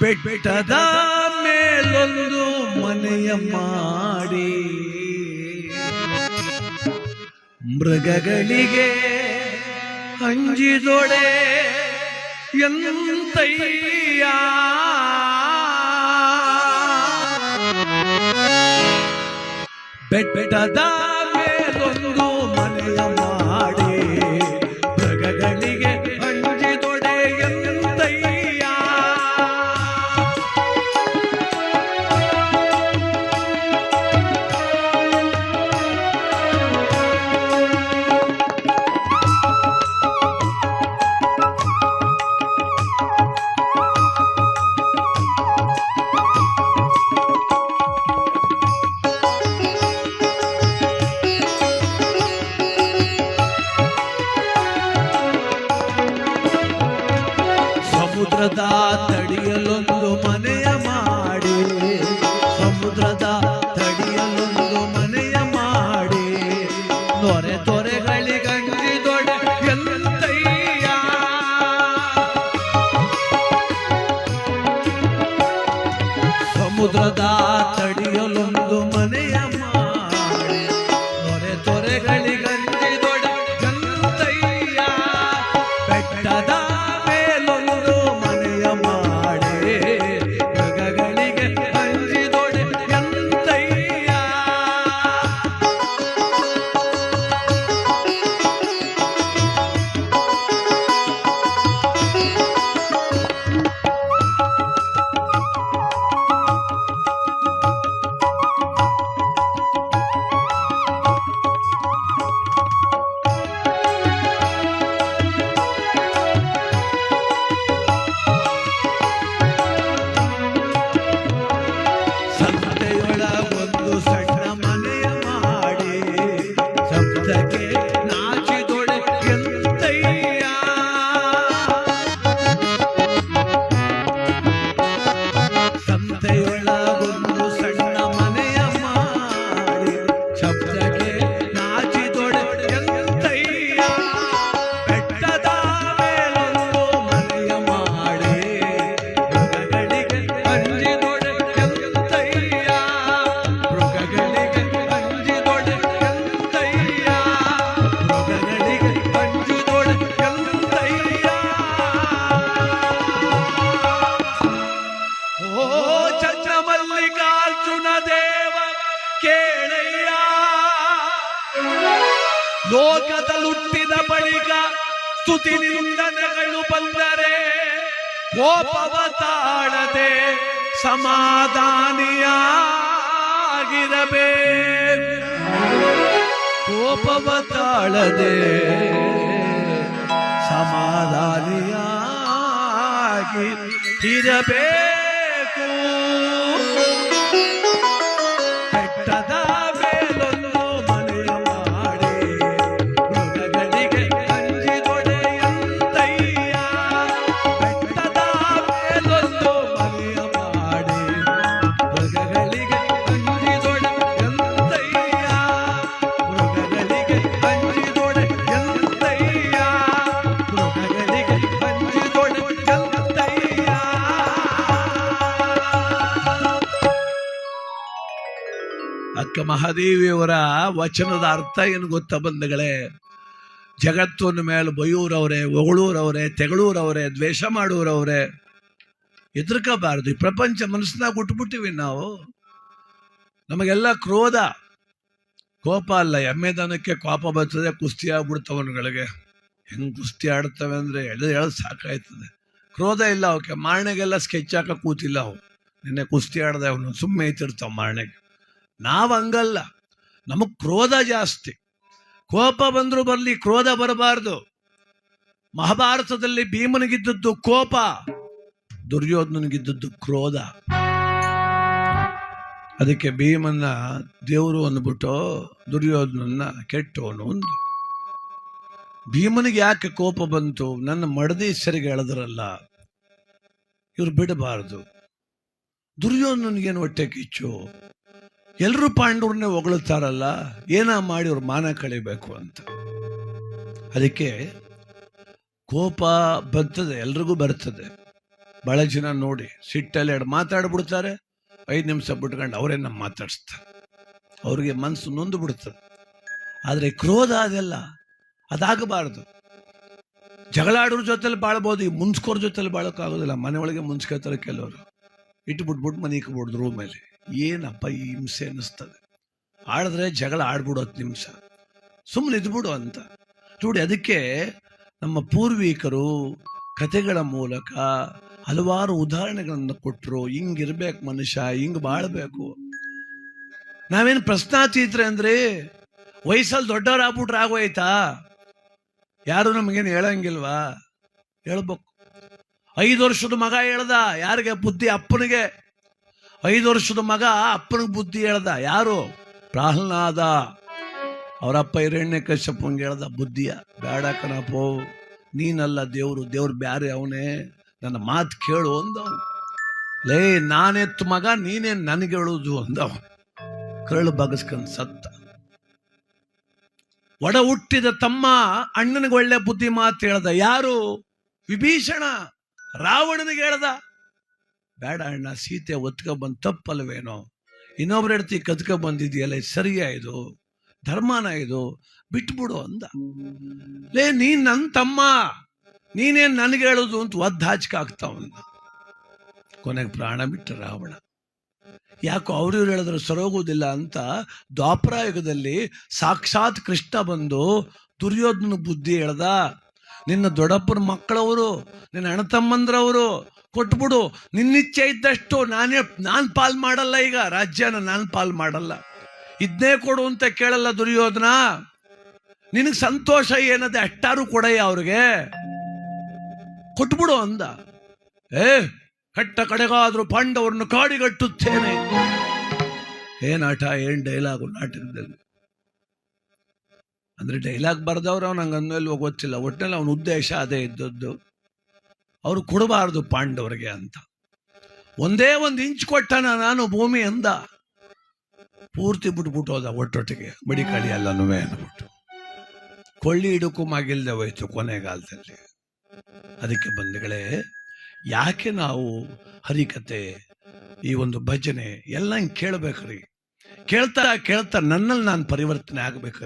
ಬೆಟ್ಟದ ಮೇಲೊಂದು ಮನೆಯ ಮಾಡಿ ಮೃಗಗಳಿಗೆ ಅಂಜಿದೊಡೆ ಎಂತಯ್ಯ ಬೆಟ್ಟದ ಮೇಲೊಂದು ಮನೆಯ ಮಾಡಿ ಮೃಗಗಳಿಗೆ ಅಂಜಿದೊಡೆ ಎಂತಯ್ಯ ಸಮುದ್ರದ ತಡಿಯಲೊಂದು ಮನೆಯ ಮಾಡಿ ಸಮುದ್ರದ ತಡಿಯಲೊಂದು ಮನೆಯ ಮಾಡಿ ನೊರೆ ತೊರೆಗಳಿಗಂಜಿದೊಡೆ ಎಂತಯ್ಯ ಸಮುದ್ರದ ತಡಿಯಲೊಂದು ಮನೆಯ ಮಾಡಿ ನೊರೆ ತೊರೆಗಳಿಗಂಜಿದೊಡೆ ಎಂತಯ್ಯ ಬೆಟ್ಟದ ಲೋಕದಲ್ಲುಟ್ಟಿದ ಬಳಿಕ ಸ್ತುತಿ ನಿಂದನೆಗಳು ಬಂದರೆ ಕೋಪವ ತಾಳದೆ ಸಮಾಧಾನಿಯಾಗಿರಬೇಕು ಕೋಪವ ತಾಳದೆ ಸಮಾಧಾನಿಯಾಗಿ ಇರಬೇಕು ಬೆಟ್ಟದ ಅಕ್ಕ ಮಹಾದೇವಿಯವರ ವಚನದ ಅರ್ಥ ಏನು ಗೊತ್ತಾ ಬಂಧುಗಳೇ? ಜಗತ್ತನ್ನು ಮೇಲೆ ಬೈಯೂರವ್ರೆ, ಹೊಗಳೂರವ್ರೆ, ತೆಗಳೂರವ್ರೆ, ದ್ವೇಷ ಮಾಡುವರವ್ರೆ, ಹೆದರ್ಕೋಬಾರ್ದು. ಈ ಪ್ರಪಂಚ ಮನಸ್ಸಿನಾಗ ಹುಟ್ಟುಬಿಟ್ಟಿವಿ ನಾವು. ನಮಗೆಲ್ಲ ಕ್ರೋಧ, ಕೋಪ ಅಲ್ಲ. ಎಮ್ಮೆದನಕ್ಕೆ ಕೋಪ ಬರ್ತದೆ, ಕುಸ್ತಿ ಆಗ್ಬಿಡ್ತವನ್ಗಳಿಗೆ. ಹೆಂಗ್ ಕುಸ್ತಿ ಆಡ್ತವೆ ಅಂದ್ರೆ ಎಳೆದು ಸಾಕಾಯ್ತದೆ. ಕ್ರೋಧ ಇಲ್ಲ ಅವಕ್ಕೆ. ಮಾರಣೆಗೆಲ್ಲ ಸ್ಕೆಚ್ ಹಾಕ ಕೂತಿಲ್ಲ ಅವು. ನಿನ್ನೆ ಕುಸ್ತಿ ಆಡ್ದೆ ಅವನು ಸುಮ್ಮನೆ ಐತಿರ್ತಾವ ಮಾರಣೆಗೆ. ನಾವು ಹಂಗಲ್ಲ, ನಮಗ್ ಕ್ರೋಧ ಜಾಸ್ತಿ. ಕೋಪ ಬಂದ್ರು ಬರ್ಲಿ, ಕ್ರೋಧ ಬರಬಾರ್ದು. ಮಹಾಭಾರತದಲ್ಲಿ ಭೀಮನಿಗಿದ್ದದ್ದು ಕೋಪ, ದುರ್ಯೋಧನನಿಗಿದ್ದದ್ದು ಕ್ರೋಧ. ಅದಕ್ಕೆ ಭೀಮನ್ನ ದೇವರು ಅಂದ್ಬಿಟ್ಟು ದುರ್ಯೋಧನನ್ನ ಕೆಟ್ಟವನು ಒಂದು. ಭೀಮನಿಗೆ ಯಾಕೆ ಕೋಪ ಬಂತು? ನನ್ನ ಮಡದಿ ಸರಿಗೆ ಎಳೆದ್ರಲ್ಲ, ಇವ್ರು ಬಿಡಬಾರ್ದು. ದುರ್ಯೋಧನನಿಗೇನು ಹೊಟ್ಟೆ ಕಿಚ್ಚು? ಎಲ್ಲರೂ ಪಾಂಡವ್ರನ್ನೇ ಹೊಗಳುತ್ತಾರಲ್ಲ, ಏನ ಮಾಡಿ ಅವ್ರ ಮಾನ ಕಳಿಬೇಕು ಅಂತ. ಅದಕ್ಕೆ ಕೋಪ ಬರ್ತದೆ, ಎಲ್ರಿಗೂ ಬರ್ತದೆ. ಬಹಳ ಜನ ನೋಡಿ ಸಿಟ್ಟಲ್ಲಿ ಎರಡು ಮಾತಾಡ್ಬಿಡ್ತಾರೆ, 5 ನಿಮಿಷ ಬಿಟ್ಕೊಂಡು ಅವರೇ ನಮ್ಮ ಮಾತಾಡಿಸ್ತಾರೆ. ಅವ್ರಿಗೆ ಮನಸ್ಸು ನೊಂದು ಬಿಡುತ್ತದೆ. ಆದರೆ ಕ್ರೋಧ ಅದೆಲ್ಲ ಅದಾಗಬಾರದು. ಜಗಳಾಡೋರ ಜೊತೆಲಿ ಬಾಳ್ಬೋದು, ಈ ಮುನ್ಸ್ಕೋರ್ ಜೊತೆಲಿ ಬಾಳಕ್ಕಾಗೋದಿಲ್ಲ. ಮನೆಯೊಳಗೆ ಮುನ್ಸ್ಕೋತಾರೆ ಕೆಲವರು, ಇಟ್ಬಿಟ್ಬಿಟ್ಟು ಮನೆಗೆ ಬಿಡ್ದು ರೂಮಲ್ಲಿ. ಏನಪ್ಪ ಈ ಹಿಂಸೆ ಅನ್ನಿಸ್ತದೆ. ಆಡಿದ್ರೆ ಜಗಳ ಆಡ್ಬಿಡು 10 ನಿಮಿಷ, ಸುಮ್ಮನೆ ಇದ್ಬಿಡು ಅಂತ ನೋಡಿ. ಅದಕ್ಕೆ ನಮ್ಮ ಪೂರ್ವಿಕರು ಕಥೆಗಳ ಮೂಲಕ ಹಲವಾರು ಉದಾಹರಣೆಗಳನ್ನು ಕೊಟ್ಟರು. ಹಿಂಗಿರ್ಬೇಕು ಮನುಷ್ಯ, ಹಿಂಗ್ ಬಾಳ್ಬೇಕು. ನಾವೇನು ಪ್ರಶ್ನಾತೀತ್ರೆ ಅಂದ್ರೆ ವಯಸ್ಸಲ್ಲಿ ದೊಡ್ಡವರಾಗ್ಬಿಟ್ರೆ ಆಗೋಯ್ತಾ? ಯಾರು ನಮಗೇನು ಹೇಳಂಗಿಲ್ವಾ? ಹೇಳ್ಬೇಕು. 5 ವರ್ಷದ ಮಗ ಹೇಳ್ದ, ಯಾರಿಗೆ ಬುದ್ಧಿ? ಅಪ್ಪನಿಗೆ. 5 ವರ್ಷದ ಮಗ ಅಪ್ಪನಿಗೆ ಬುದ್ಧಿ ಹೇಳ್ದ. ಯಾರು? ಪ್ರಹ್ಲಾದ. ಅವರಪ್ಪ ಹಿರಣ್ಯಕಶ್ಯಪಂಗೆ ಹೇಳ್ದ ಬುದ್ಧಿಯ. ಬೇಡ ಕಣಪ್ಪೋ, ನೀನಲ್ಲ ದೇವ್ರು, ದೇವ್ರು ಬ್ಯಾರೆ ಅವನೇ, ನನ್ನ ಮಾತು ಕೇಳು ಅಂದವ್. ಲೇ, ನಾನೆತ್ತು ಮಗ, ನೀನೇ ನನಗೆ ಹೇಳುದು ಅಂದವ. ಕರಳು ಬಗಸ್ಕೊಂಡ್ ಸತ್ತ. ಒಡ ಹುಟ್ಟಿದ ತಮ್ಮ ಅಣ್ಣನಿಗೆ ಒಳ್ಳೆ ಬುದ್ಧಿ ಮಾತು ಹೇಳ್ದ. ಯಾರು? ವಿಭೀಷಣ. ರಾವಣನಿಗೆ ಹೇಳ್ದ, ಬೇಡ ಅಣ್ಣ, ಸೀತೆ ಒತ್ಕ ಬಂದ್ ತಪ್ಪಲ್ವೇನೋ, ಇನ್ನೊಬ್ರ ಹೆಡ್ತಿ ಕತ್ಕ ಬಂದಿದ್ಯಲ್ಲ, ಸರಿಯಾ ಇದು? ಧರ್ಮನ ಇದು? ಬಿಟ್ಬಿಡು ಅಂದ. ಲೇ, ನೀನ್ ನನ್ನ ತಮ್ಮ, ನೀನೇನ್ ನನಗೆ ಹೇಳುದು ಅಂತ ಒದ್ದಾಚಿಕೆ ಆಗ್ತಾವಂದ. ಕೊನೆಗೆ ಪ್ರಾಣ ಬಿಟ್ಟ ರಾವಣ. ಯಾಕೋ ಅವ್ರಿವ್ರು ಹೇಳಿದ್ರು ಸರೋಗುವುದಿಲ್ಲ ಅಂತ ದ್ವಾಪರಾಯುಗದಲ್ಲಿ ಸಾಕ್ಷಾತ್ ಕೃಷ್ಣ ಬಂದು ದುರ್ಯೋಧನ ಬುದ್ಧಿ ಹೇಳ್ದ. ನಿನ್ನ ದೊಡ್ಡಪ್ಪನ ಮಕ್ಕಳವರು, ನಿನ್ನ ಅಣ್ಣ ತಮ್ಮಂದ್ರವರು, ಕೊಟ್ಬಿಡು, ನಿನ್ನಿಚ್ಛೆ ಇದ್ದಷ್ಟು ನಾನ್ ಪಾಲ್ ಮಾಡಲ್ಲ. ಈಗ ರಾಜ್ಯನ ನಾನ್ ಪಾಲ್ ಮಾಡಲ್ಲ, ಇದನ್ನೇ ಕೊಡು ಅಂತ ಕೇಳಲ್ಲ ದುರ್ಯೋಧನ. ನಿನಗೆ ಸಂತೋಷ ಏನದೆ ಅಷ್ಟಾರು ಕೊಡಯ್ಯ, ಅವ್ರಿಗೆ ಕೊಟ್ಬಿಡು ಅಂದ. ಕಟ್ಟ ಕಡೆಗಾದ್ರೂ ಪಾಂಡವರನ್ನು ಕಾಡಿಗಟ್ಟುತ್ತೇನೆ. ಏನ್ ಆಟ, ಏನ್ ಡೈಲಾಗು ನಾಟಕದಲ್ಲಿ. ಅಂದ್ರೆ ಡೈಲಾಗ್ ಬರ್ದವ್ರು ನಂಗೆ ಅಂದ್ಮೇಲೆ ಗೊತ್ತಿಲ್ಲ, ಒಟ್ಟಿನಲ್ಲಿ ಅವನ ಉದ್ದೇಶ ಅದೇ ಇದ್ದದ್ದು, ಅವ್ರು ಕೊಡಬಾರ್ದು ಪಾಂಡವರಿಗೆ ಅಂತ. ಒಂದೇ ಒಂದು ಇಂಚ್ ಕೊಟ್ಟನ ನಾನು ಭೂಮಿ ಅಂದ. ಪೂರ್ತಿ ಬಿಟ್ಬಿಟ್ಟು ಹೋದ ಒಟ್ಟೊಟ್ಟಿಗೆ, ಮಡಿಕಾಳಿ ಎಲ್ಲನೂ ಅಂದ್ಬಿಟ್ಟು. ಕೊಳ್ಳಿ ಹಿಡಕ್ಕೂ ಮಾಗಿಲ್ದೆ ಹೋಯ್ತು ಕೊನೆಗಾಲದಲ್ಲಿ. ಅದಕ್ಕೆ ಬಂಧುಗಳೇ, ಯಾಕೆ ನಾವು ಹರಿಕತೆ, ಈ ಒಂದು ಭಜನೆ ಎಲ್ಲ ಹಿಂಗೆ ಕೇಳ್ಬೇಕ್ರಿ? ಕೇಳ್ತಾ ಕೇಳ್ತಾ ನನ್ನಲ್ಲಿ ನಾನು ಪರಿವರ್ತನೆ ಆಗ್ಬೇಕ್ರಿ.